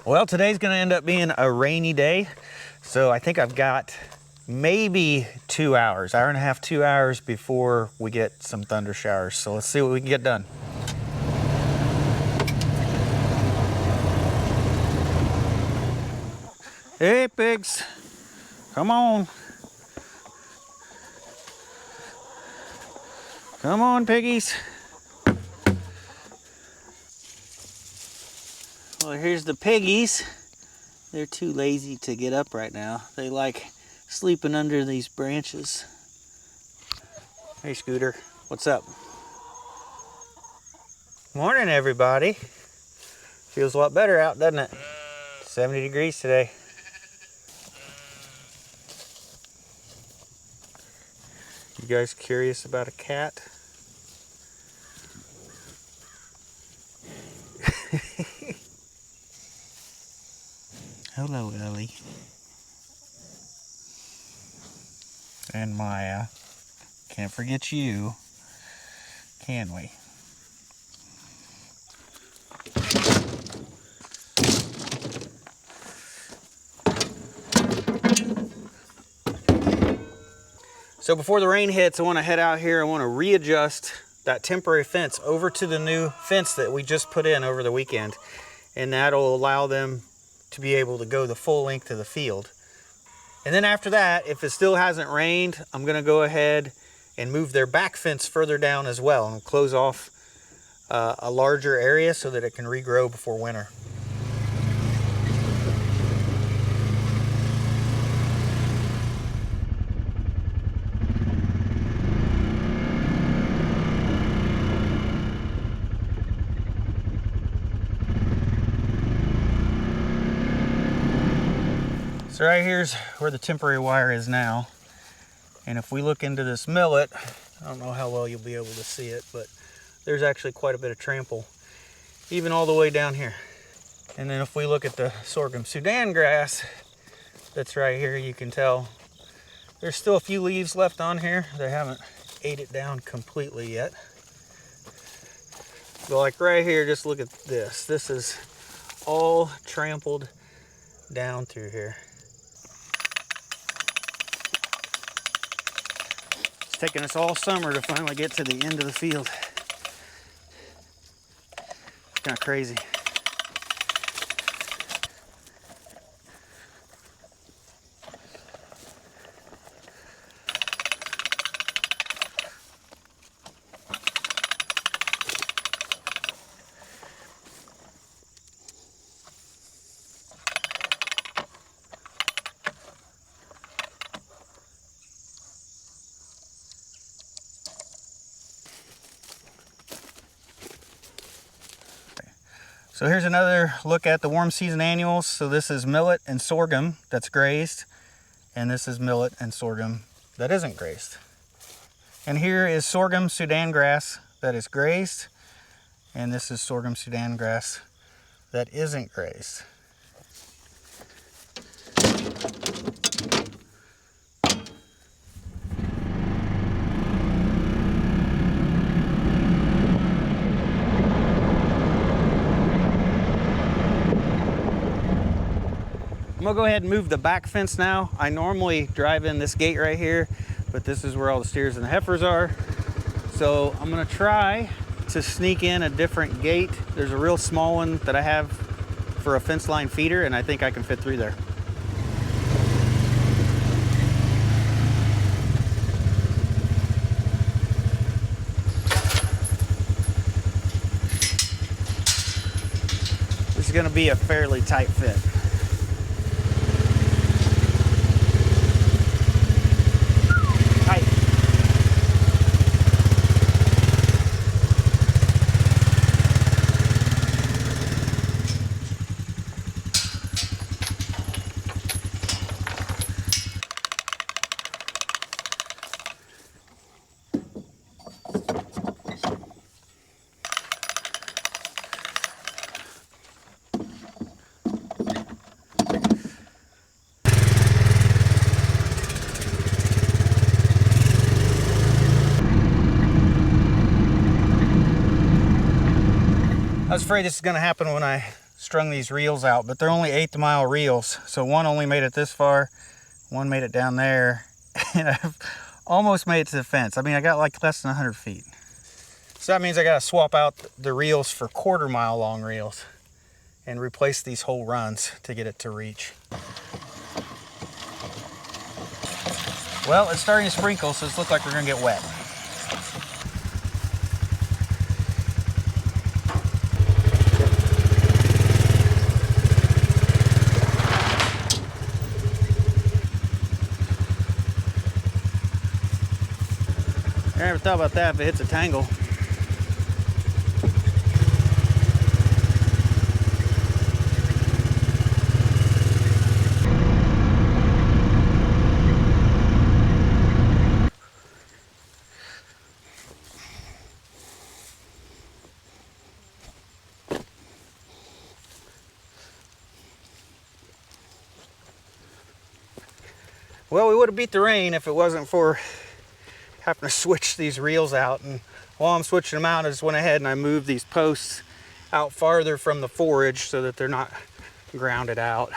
Well, today's gonna end up being a rainy day, so I think I've got maybe 2 hours, hour and a half, 2 hours before we get some thunder showers. So let's see what we can get done. Hey, pigs, come on. Come on, piggies. Well, here's the piggies. They're too lazy to get up right now. They like sleeping under these branches. Hey, Scooter, what's up? Morning, everybody. Feels a lot better out, doesn't it? 70 degrees today. You guys curious about a cat? Hello, Ellie. And Maya. Can't forget you, can we? So before the rain hits, I want to head out here. I want to readjust that temporary fence over to the new fence that we just put in over the weekend. And that'll allow them to be able to go the full length of the field. And then after that, if it still hasn't rained, I'm going to go ahead and move their back fence further down as well and close off a larger area so that it can regrow before winter. So right here's where the temporary wire is now. And if we look into this millet, I don't know how well you'll be able to see it, but there's actually quite a bit of trample, even all the way down here. And then if we look at the sorghum Sudan grass that's right here, you can tell there's still a few leaves left on here. They haven't ate it down completely yet. But like right here, just look at this. This is all trampled down through here. It's taken us all summer to finally get to the end of the field. It's kind of crazy. So here's another look at the warm season annuals. So this is millet and sorghum that's grazed, and this is millet and sorghum that isn't grazed. And here is sorghum Sudan grass that is grazed, and this is sorghum Sudan grass that isn't grazed. I'm gonna go ahead and move the back fence now. I normally drive in this gate right here, but this is where all the steers and the heifers are. So I'm gonna try to sneak in a different gate. There's a real small one that I have for a fence line feeder, and I think I can fit through there. This is gonna be a fairly tight fit. I was afraid this is going to happen when I strung these reels out, but they're only 1/8 mile reels. So one only made it this far, one made it down there, and I've almost made it to the fence. I mean, I got like less than 100 feet. So that means I gotta swap out the reels for 1/4 mile long reels and replace these whole runs to get it to reach. Well, it's starting to sprinkle, so it looks like we're gonna get wet. I never thought about that if it hits a tangle. Well, we would have beat the rain if it wasn't for having to switch these reels out. And while I'm switching them out, I just went ahead and I moved these posts out farther from the forage so that they're not grounded out.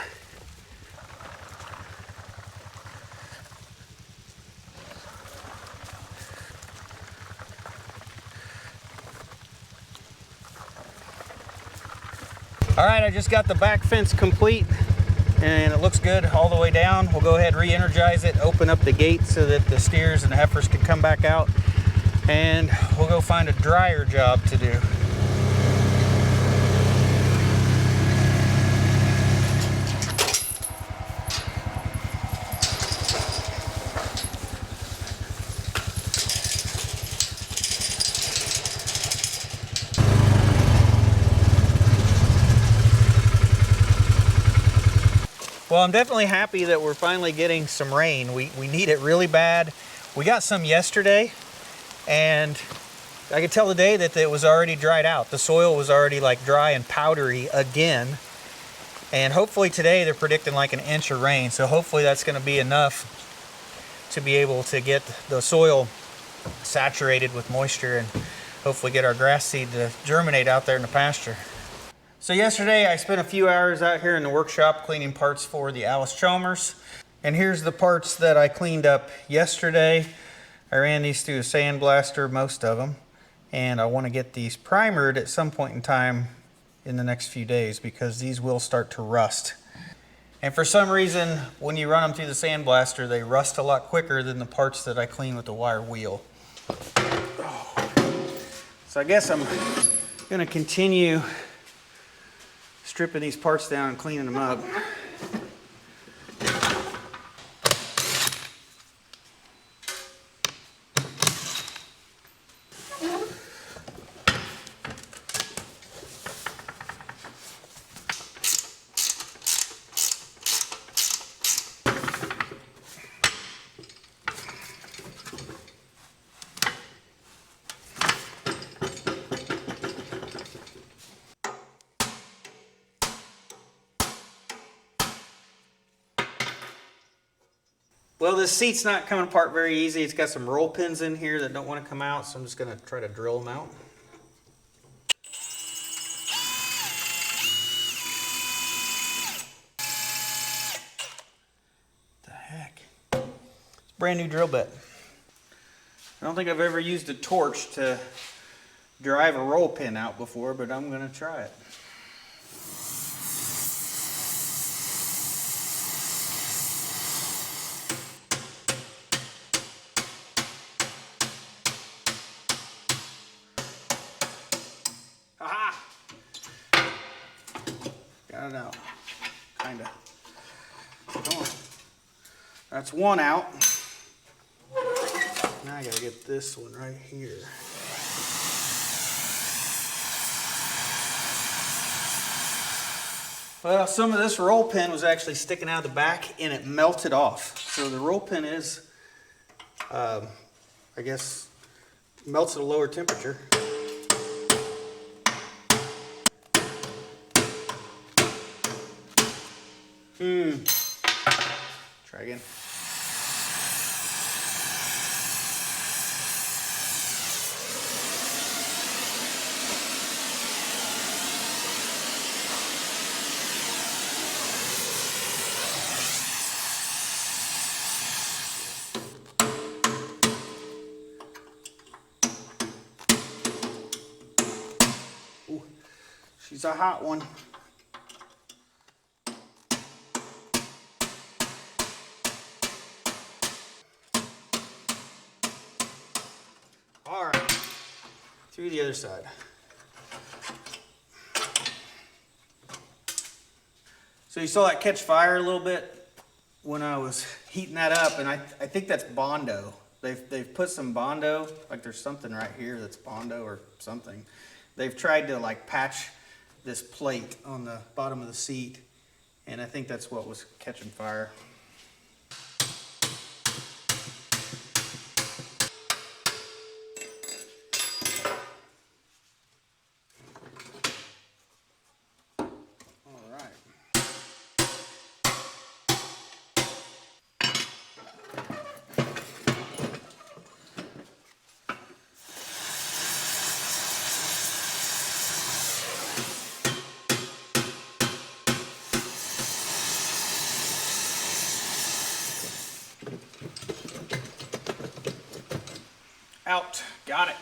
All right, I just got the back fence complete and it looks good all the way down. We'll go ahead and re-energize it, open up the gate so that the steers and the heifers can come back out, and we'll go find a dryer job to do. Well, I'm definitely happy that we're finally getting some rain. We need it really bad. We got some yesterday, and I could tell today that it was already dried out. The soil was already like dry and powdery again. And hopefully today they're predicting like 1 inch of rain. So hopefully that's going to be enough to be able to get the soil saturated with moisture and hopefully get our grass seed to germinate out there in the pasture. So yesterday I spent a few hours out here in the workshop cleaning parts for the Allis Chalmers. And here's the parts that I cleaned up yesterday. I ran these through a sandblaster, most of them. And I want to get these primered at some point in time in the next few days because these will start to rust. And for some reason, when you run them through the sandblaster, they rust a lot quicker than the parts that I clean with the wire wheel. So I guess I'm going to continue stripping these parts down and cleaning them up. Well, this seat's not coming apart very easy. It's got some roll pins in here that don't want to come out, so I'm just going to try to drill them out. What the heck? It's a brand new drill bit. I don't think I've ever used a torch to drive a roll pin out before, but I'm going to try it. Got it out, kinda. Come on. That's one out. Now I gotta get this one right here. Well, some of this roll pin was actually sticking out of the back and it melted off. So the roll pin is, I guess, melts at a lower temperature. Try again. It's a hot one. All right, through the other side. So you saw that catch fire a little bit when I was heating that up, and I think that's Bondo. They've put some Bondo, like there's something right here that's Bondo or something. They've tried to like patch this plate on the bottom of the seat, and I think that's what was catching fire. All right. Out. Got it.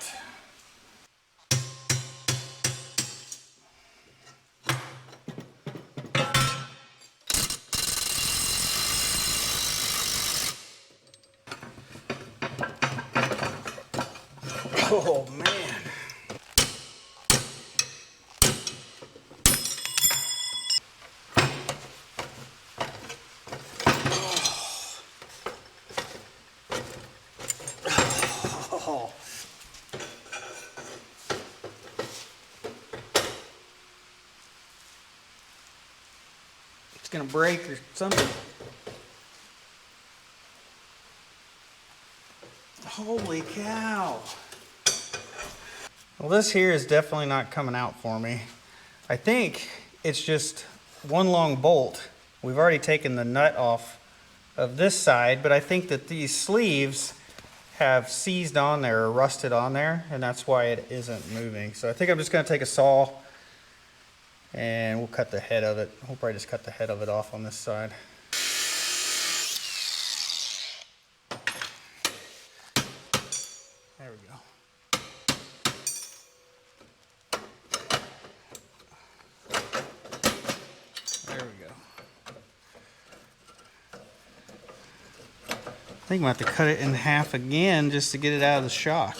Oh man. Oh. It's gonna break or something. Holy cow. Well, this here is definitely not coming out for me. I think it's just one long bolt. We've already taken the nut off of this side, but I think that these sleeves have seized on there or rusted on there, and that's why it isn't moving. So I think I'm just gonna take a saw and we'll cut the head of it. We'll probably just cut the head of it off on this side. There we go. There we go. I think I'm gonna have to cut it in half again just to get it out of the shock.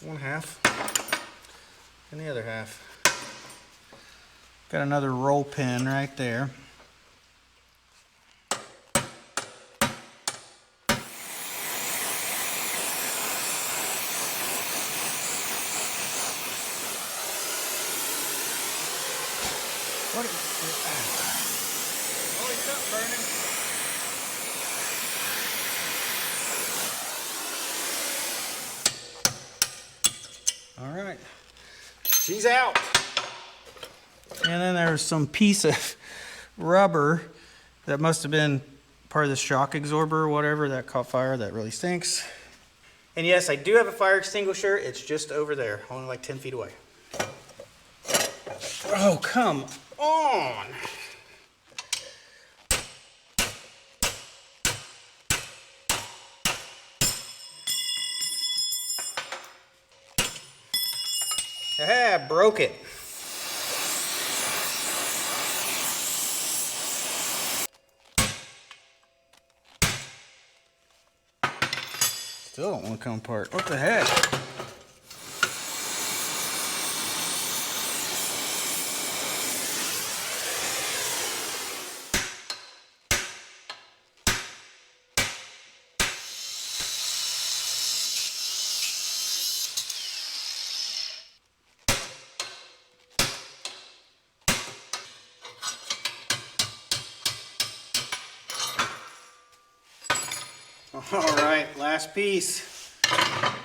One half and the other half. Got another roll pin right there. What is it? Oh, it's up burning. All right, she's out. And then there's some piece of rubber that must have been part of the shock absorber or whatever that caught fire. That really stinks. And yes, I do have a fire extinguisher. It's just over there, only like 10 feet away. Oh, come on. Ah, broke it. Still don't want to come apart. What the heck? All right, last piece.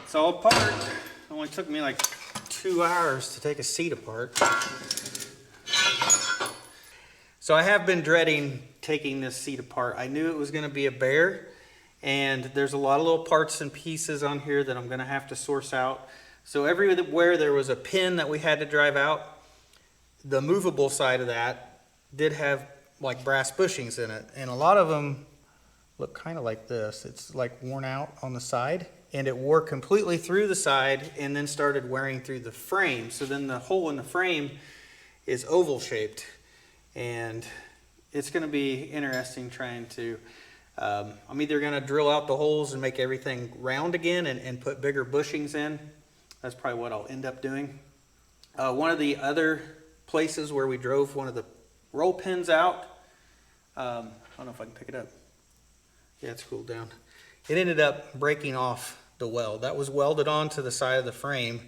It's all apart. It only took me like 2 hours to take a seat apart. So I have been dreading taking this seat apart. I knew it was going to be a bear, and there's a lot of little parts and pieces on here that I'm going to have to source out. So everywhere there was a pin that we had to drive out, the movable side of that did have like brass bushings in it, and a lot of them look kind of like this. It's like worn out on the side and it wore completely through the side and then started wearing through the frame. So then the hole in the frame is oval shaped, and it's going to be interesting trying to, I'm either going to drill out the holes and make everything round again and put bigger bushings in. That's probably what I'll end up doing. One of the other places where we drove one of the roll pins out, I don't know if I can pick it up. Yeah, it's cooled down. It ended up breaking off the weld. That was welded onto the side of the frame,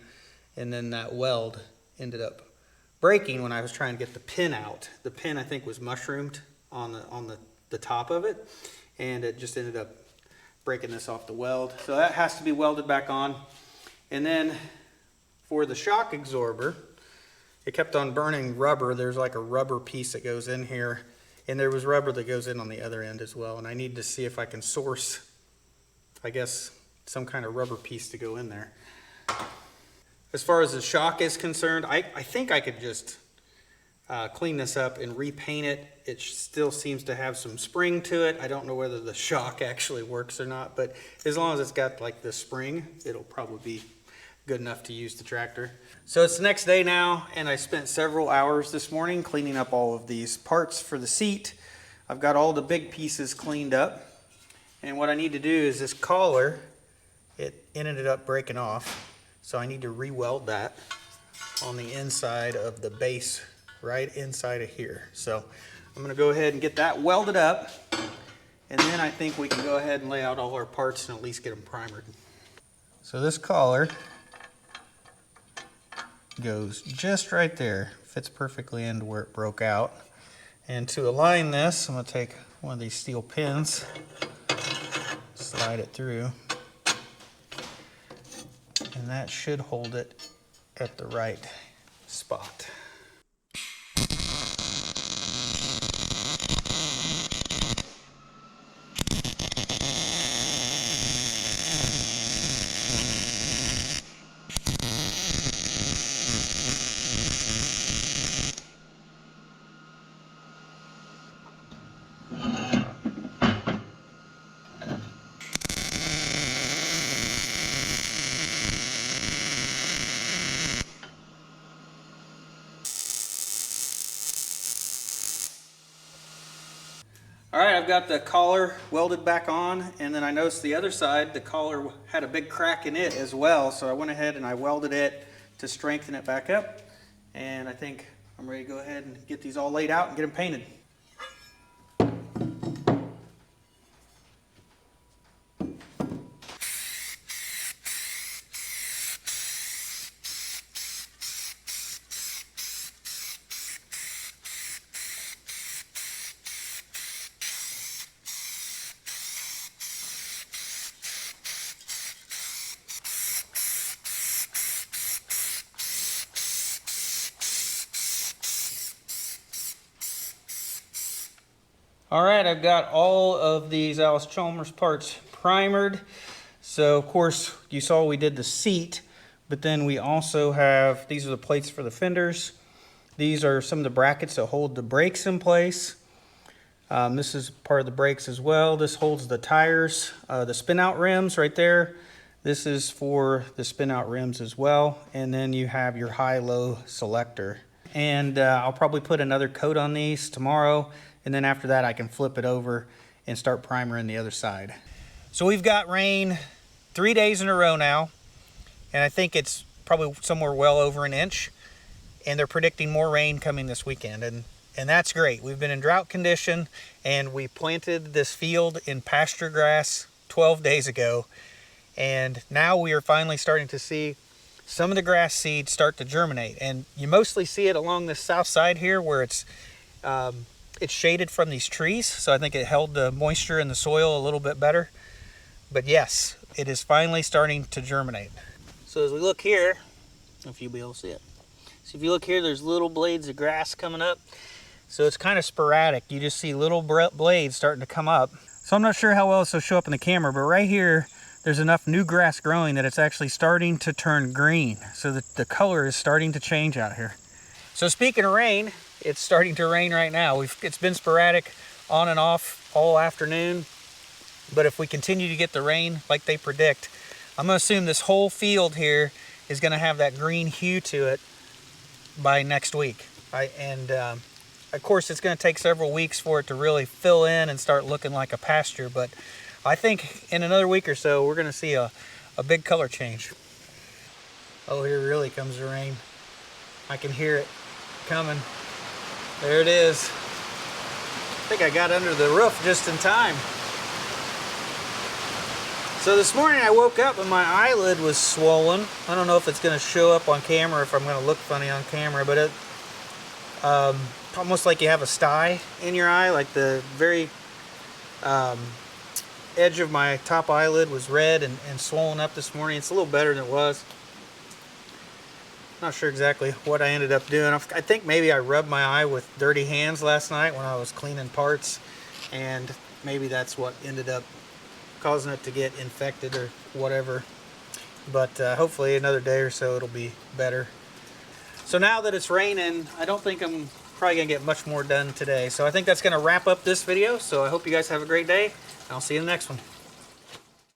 and then that weld ended up breaking when I was trying to get the pin out. The pin, I think, was mushroomed on the top of it, and it just ended up breaking this off the weld. So that has to be welded back on. And then for the shock absorber, it kept on burning rubber. There's like a rubber piece that goes in here, and there was rubber that goes in on the other end as well. And I need to see if I can source, I guess, some kind of rubber piece to go in there. As far as the shock is concerned, I think I could just clean this up and repaint it. It still seems to have some spring to it. I don't know whether the shock actually works or not, but as long as it's got like the spring, it'll probably be good enough to use the tractor. So it's the next day now, and I spent several hours this morning cleaning up all of these parts for the seat. I've got all the big pieces cleaned up, and what I need to do is this collar, it ended up breaking off, so I need to re-weld that on the inside of the base, right inside of here. So I'm going to go ahead and get that welded up, and then I think we can go ahead and lay out all our parts and at least get them primered. So this collar goes just right there, fits perfectly into where it broke out. And to align this, I'm going to take one of these steel pins, slide it through, and that should hold it at the right spot. All right, I've got the collar welded back on, and then I noticed the other side, the collar had a big crack in it as well, so I went ahead and I welded it to strengthen it back up, and I think I'm ready to go ahead and get these all laid out and get them painted. All right, I've got all of these Allis Chalmers parts primered. So of course you saw we did the seat, but then we also have, these are the plates for the fenders. These are some of the brackets that hold the brakes in place. This is part of the brakes as well. This holds the tires, the spin out rims right there. This is for the spin out rims as well. And then you have your high-low selector. And I'll probably put another coat on these tomorrow. And then after that, I can flip it over and start primering the other side. So we've got rain 3 days in a row now, and I think it's probably somewhere well over an inch. And they're predicting more rain coming this weekend, and that's great. We've been in drought condition, and we planted this field in pasture grass 12 days ago, and now we are finally starting to see some of the grass seeds start to germinate. And you mostly see it along the south side here, where it's shaded from these trees, so I think it held the moisture in the soil a little bit better. But yes, it is finally starting to germinate. So as we look here, I don't know if you'll be able to see it. So if you look here, there's little blades of grass coming up. So it's kind of sporadic. You just see little blades starting to come up. So I'm not sure how well this will show up in the camera, but right here, there's enough new grass growing that it's actually starting to turn green. So the color is starting to change out here. So speaking of rain, it's starting to rain right now. It's been sporadic on and off all afternoon, but if we continue to get the rain like they predict, I'm going to assume this whole field here is going to have that green hue to it by next week. Of course, it's going to take several weeks for it to really fill in and start looking like a pasture, but I think in another week or so, we're going to see a big color change. Oh, here really comes the rain. I can hear it coming. There it is. I think I got under the roof just in time. So this morning I woke up and my eyelid was swollen. I don't know if it's going to show up on camera, if I'm going to look funny on camera, but it almost like you have a sty in your eye, like the very edge of my top eyelid was red and swollen up this morning. It's a little better than it was. Not sure exactly what I ended up doing. I think maybe I rubbed my eye with dirty hands last night when I was cleaning parts, and maybe that's what ended up causing it to get infected or whatever. But hopefully another day or so it'll be better. So now that it's raining, I don't think I'm probably gonna get much more done today. So I think that's gonna wrap up this video. So I hope you guys have a great day, and I'll see you in the next one.